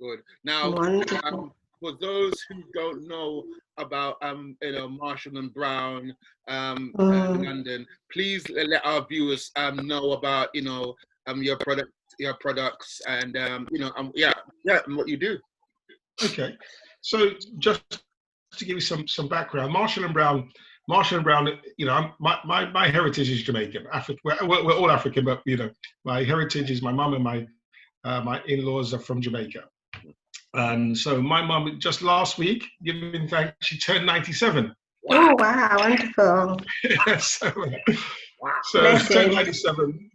Good. Now, Wonderful. for those who don't know about Marshall and Brown, London, please let our viewers know about your products, and and what you do. Okay, so just to give you some background, Marshall and Brown, my heritage is Jamaican. We're all African, but my heritage is my mum and my in-laws are from Jamaica. And so my mum just last week, giving thanks, she turned 97. Wow. Oh wow, wonderful. so she turned 97.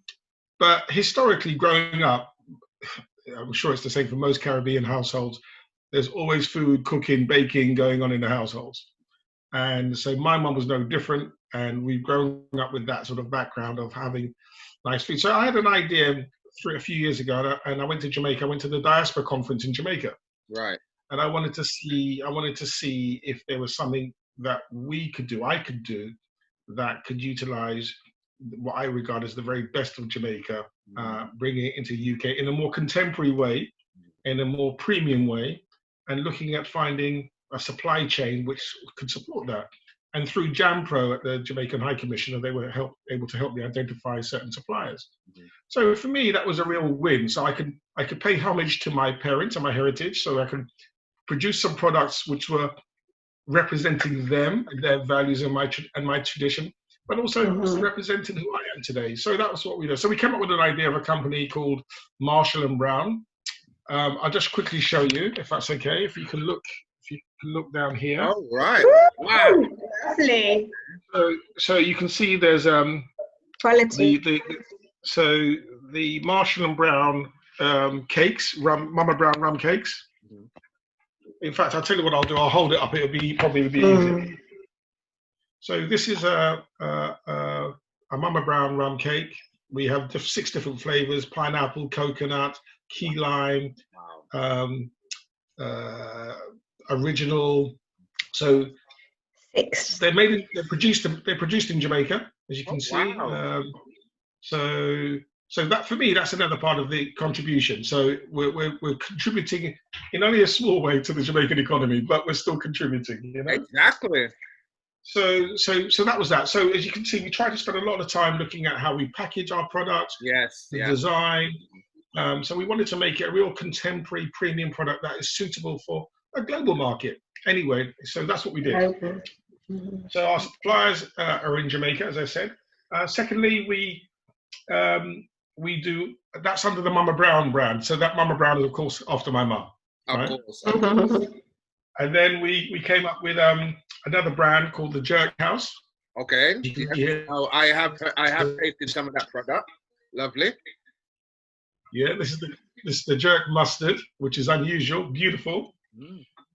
But historically, growing up, I'm sure it's the same for most Caribbean households. There's always food, cooking, baking going on in the households. And so my mum was no different. And we've grown up with that sort of background of having nice food. So I had an idea a few years ago, and I went to Jamaica. I went to the diaspora conference in Jamaica. Right. And I wanted to see if there was something that I could do that could utilize what I regard as the very best of Jamaica, bringing it into the UK in a more contemporary way, in a more premium way, and looking at finding a supply chain which could support that. And through JAMPRO at the Jamaican High Commissioner, they were able to help me identify certain suppliers. So for me, that was a real win. So I could pay homage to my parents and my heritage, so I could produce some products which were representing them and their values and my tradition, but also representing who I am today. So that was what we did. So we came up with an idea of a company called Marshall and Brown. I'll just quickly show you, if that's okay. If you can look down here. Oh, right. Wow. Lovely. So you can see there's quality. The Marshall and Brown cakes, Mama Brown rum cakes. In fact, I'll tell you what I'll do. I'll hold it up. Probably be easier. So this is a Mama Brown rum cake. We have 6 different flavors: pineapple, coconut, key lime, original. So 6. They're produced in Jamaica, as you can see. Wow. So that, for me, that's another part of the contribution. So we're contributing in only a small way to the Jamaican economy, but we're still contributing. Exactly. So that was that. So as you can see, we try to spend a lot of time looking at how we package our products, the design. So we wanted to make it a real contemporary premium product that is suitable for a global market. Anyway, so that's what we did. So our suppliers are in Jamaica, as I said. Secondly, we do, that's under the Mama Brown brand. So that Mama Brown is, of course, after my mum. Of course. And then we came up with another brand called the Jerk House. Okay. Oh, I have tasted some of that product. Lovely. Yeah, this is the jerk mustard, which is unusual, beautiful.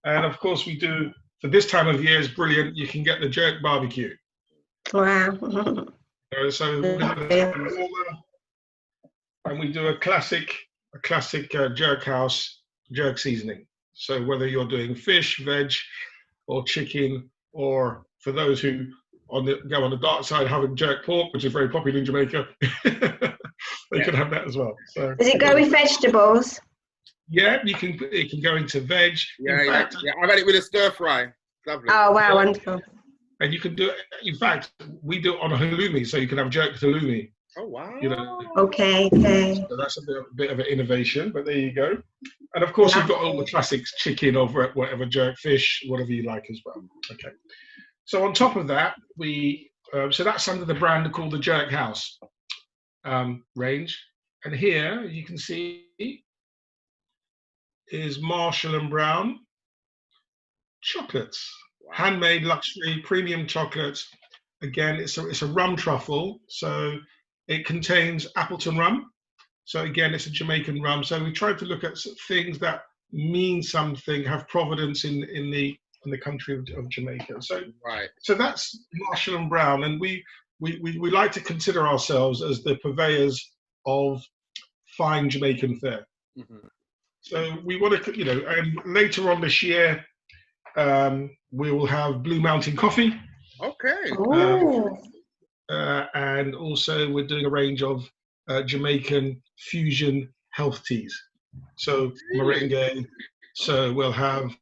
And of course we do, for this time of year, is brilliant. You can get the jerk barbecue. Wow. And we do a classic Jerk House jerk seasoning. So whether you're doing fish, veg, or chicken, or for those who go on the dark side, having jerk pork, which is very popular in Jamaica, they can have that as well. So does it go with vegetables? Yeah, it can go into veg. Yeah. I've had it with a stir fry. Lovely. Oh wow, wonderful. And you can do it. In fact, we do it on a halloumi, so you can have jerk halloumi. Oh wow. Okay. So that's a bit of an innovation, but there you go. And of course, you've got all the classics: chicken, or whatever, jerk, fish, whatever you like as well. Okay. So on top of that, so that's under the brand called the Jerk House range. And here you can see is Marshall and Brown chocolates, handmade luxury premium chocolates. Again, it's a rum truffle, so it contains Appleton rum. So again, it's a Jamaican rum. So we tried to look at things that mean something, have provenance in the country of Jamaica. So that's Marshall and Brown, and we like to consider ourselves as the purveyors of fine Jamaican fare. So we want to, and later on this year, we will have Blue Mountain Coffee. Okay. And also we're doing a range of Jamaican fusion health teas. So merengue. So we'll have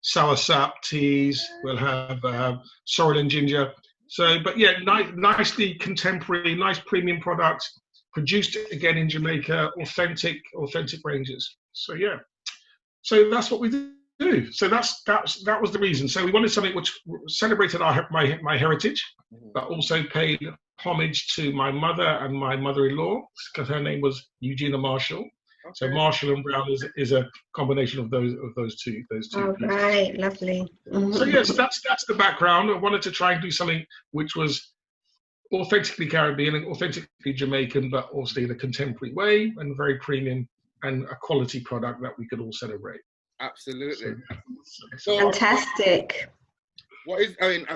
sour sap teas. We'll have sorrel and ginger. So, but yeah, nicely contemporary, nice premium products, produced again in Jamaica, authentic ranges. So yeah, so that's what we do. So that was the reason. So we wanted something which celebrated my heritage, but also paid homage to my mother and my mother-in-law, because her name was Eugenia Marshall. Okay. So Marshall and Brown is a combination of those two. Oh, pieces. right, lovely. So yes, that's the background. I wanted to try and do something which was authentically Caribbean and authentically Jamaican, but also in a contemporary way and very premium and a quality product that we could all celebrate. Absolutely. So, fantastic.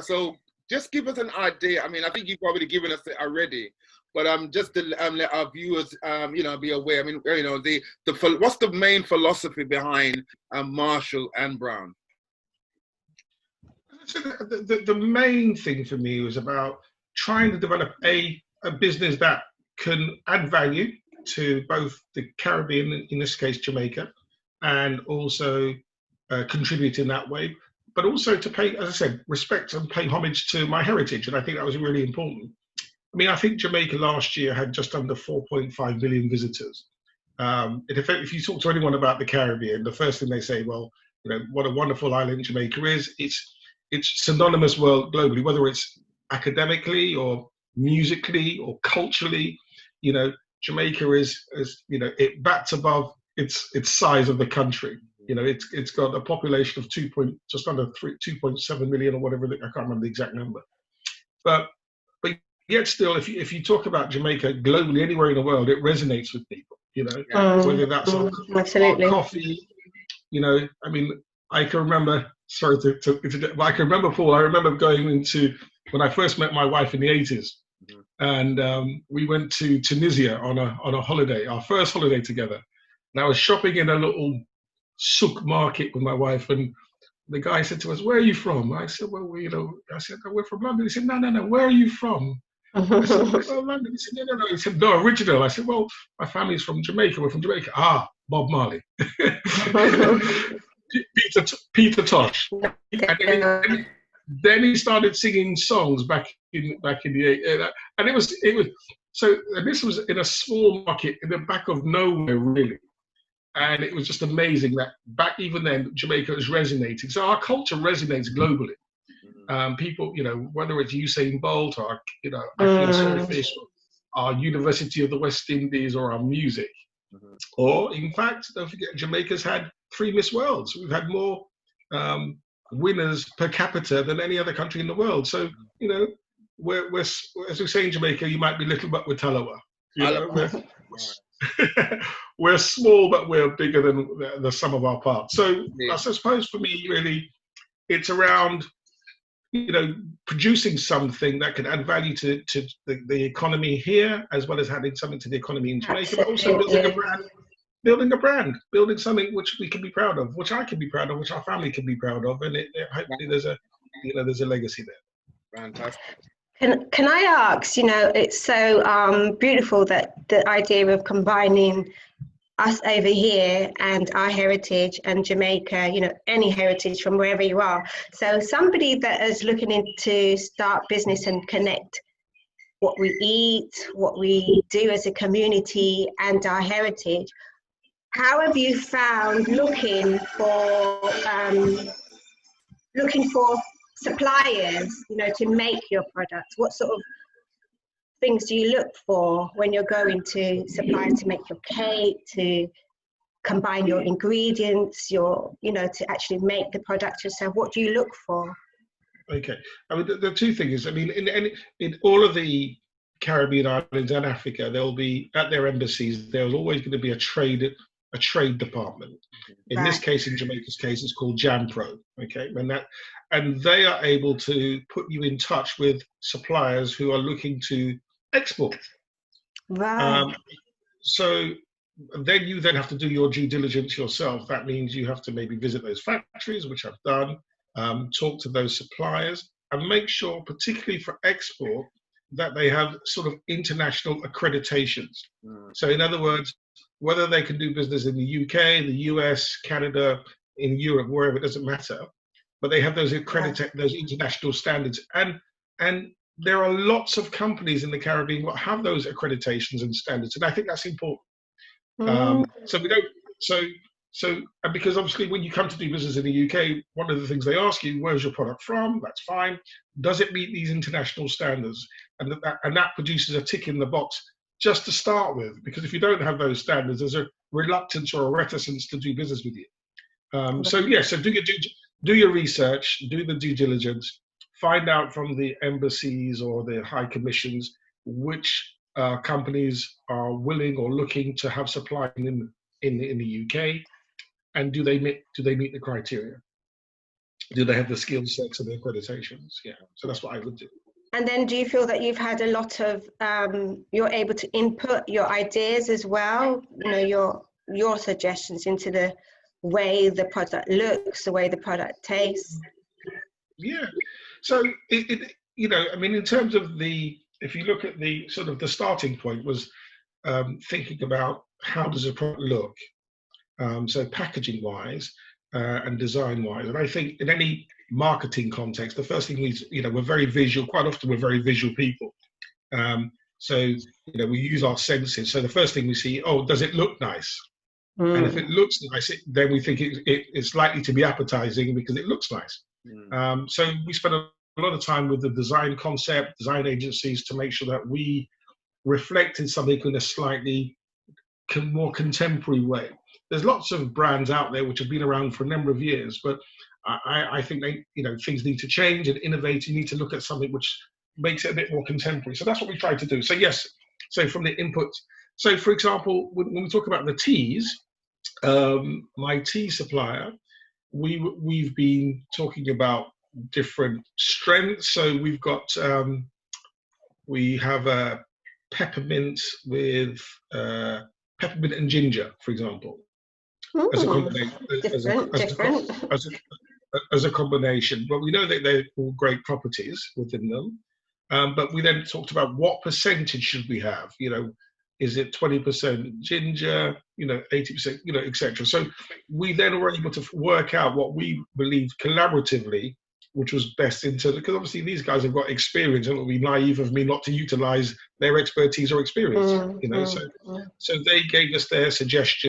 So just give us an idea. I mean, I think you've probably given us it already, but just to let our viewers, be aware. I mean, what's the main philosophy behind Marshall and Brown? So the main thing for me was about trying to develop a business that can add value to both the Caribbean, in this case Jamaica, and also contribute in that way, but also to pay, as I said, respect and pay homage to my heritage. And I think that was really important. I mean, I think Jamaica last year had just under 4.5 million visitors. If you talk to anyone about the Caribbean, the first thing they say, well, what a wonderful island Jamaica is. It's synonymous globally, whether it's academically or musically or culturally. Jamaica is it bats above its size of the country. It's got a population of just under 2.7 million or whatever. I can't remember the exact number, but yet still, if you talk about Jamaica globally, anywhere in the world, it resonates with people. Whether that's our coffee. I mean, I can remember. Sorry but I can remember, Paul. I remember going into when I first met my wife in the 80s, and we went to Tunisia on a holiday, our first holiday together. And I was shopping in a little souk market with my wife, and the guy said to us, "Where are you from?" I said, "Well, I said, we're from London." He said, "No. Where are you from?" I said, "Well, London." He said, "No. He said, "No, original." I said, "Well, my family's from Jamaica. We're from Jamaica." "Ah, Bob Marley." Peter Tosh. And then he started singing songs back in the and it was so. And this was in a small market in the back of nowhere, really. And it was just amazing that even then Jamaica was resonating. So our culture resonates globally. People, whether it's Usain Bolt or Akian Swordfish, or our University of the West Indies, or our music, or in fact, don't forget, Jamaica's had 3 Miss Worlds. We've had more winners per capita than any other country in the world. So we're as we say in Jamaica, you might be little, but we're Talawa. We're small, but we're bigger than the sum of our parts. So I suppose for me, really, it's around producing something that can add value to the economy here, as well as adding something to the economy in Jamaica, but also building a brand, building something which we can be proud of, which I can be proud of, which our family can be proud of, and hopefully there's a legacy there. Fantastic. Can I ask, it's so beautiful that the idea of combining us over here and our heritage and Jamaica, any heritage from wherever you are. So somebody that is looking into start business and connect what we eat, what we do as a community and our heritage, how have you found looking for suppliers, to make your products? What sort of things do you look for when you're going to suppliers to make your cake, to combine your ingredients, to actually make the product yourself? What do you look for? Okay, I mean the 2 things. I mean, in all of the Caribbean islands and Africa, there'll be at their embassies. There's always going to be a trade department. In this case, in Jamaica's case, it's called JAMPRO. Okay, and they are able to put you in touch with suppliers who are looking to export. Right. So then you have to do your due diligence yourself. That means you have to maybe visit those factories, which I've done, talk to those suppliers, and make sure, particularly for export, that they have sort of international accreditations. So in other words, whether they can do business in the UK, the US, Canada, in Europe, wherever, it doesn't matter. But they have those those international standards. And there are lots of companies in the Caribbean that have those accreditations and standards. And I think that's important. So we don't, and because obviously when you come to do business in the UK, one of the things they ask you, where's your product from? That's fine. Does it meet these international standards? And that produces a tick in the box just to start with, because if you don't have those standards, there's a reluctance or a reticence to do business with you. So do your research, do the due diligence, find out from the embassies or the high commissions which companies are willing or looking to have supply in the UK, and do they meet the criteria? Do they have the skill sets and the accreditations? Yeah, so that's what I would do. And then do you feel that you've had a lot of, you're able to input your ideas as well, your suggestions into the way the product looks, the way the product tastes? Yeah, so I mean, in terms of if you look at the sort of the starting point was thinking about how does a product look, so packaging wise and design wise. And I think in any marketing context, the first thing we're very visual. Quite often we're very visual people. So we use our senses. So the first thing we see, does it look nice? And if it looks nice, then we think it's likely to be appetizing because it looks nice. So we spend a lot of time with the design concept, design agencies, to make sure that we reflected something in a slightly more contemporary way. There's lots of brands out there which have been around for a number of years, but I think things need to change and innovate. You need to look at something which makes it a bit more contemporary. So that's what we try to do. So yes, so from the input. So for example, when we talk about the teas, my tea supplier, we've been talking about different strengths. So we've got we have a peppermint with peppermint and ginger, for example, as a combination. As a combination. But we know that they're all great properties within them. But we then talked about what percentage should we have? Is it 20% ginger, 80%, etc. So we then were able to work out what we believed collaboratively, which was best because obviously these guys have got experience, and it would be naive of me not to utilize their expertise or experience, So they gave us their suggestions.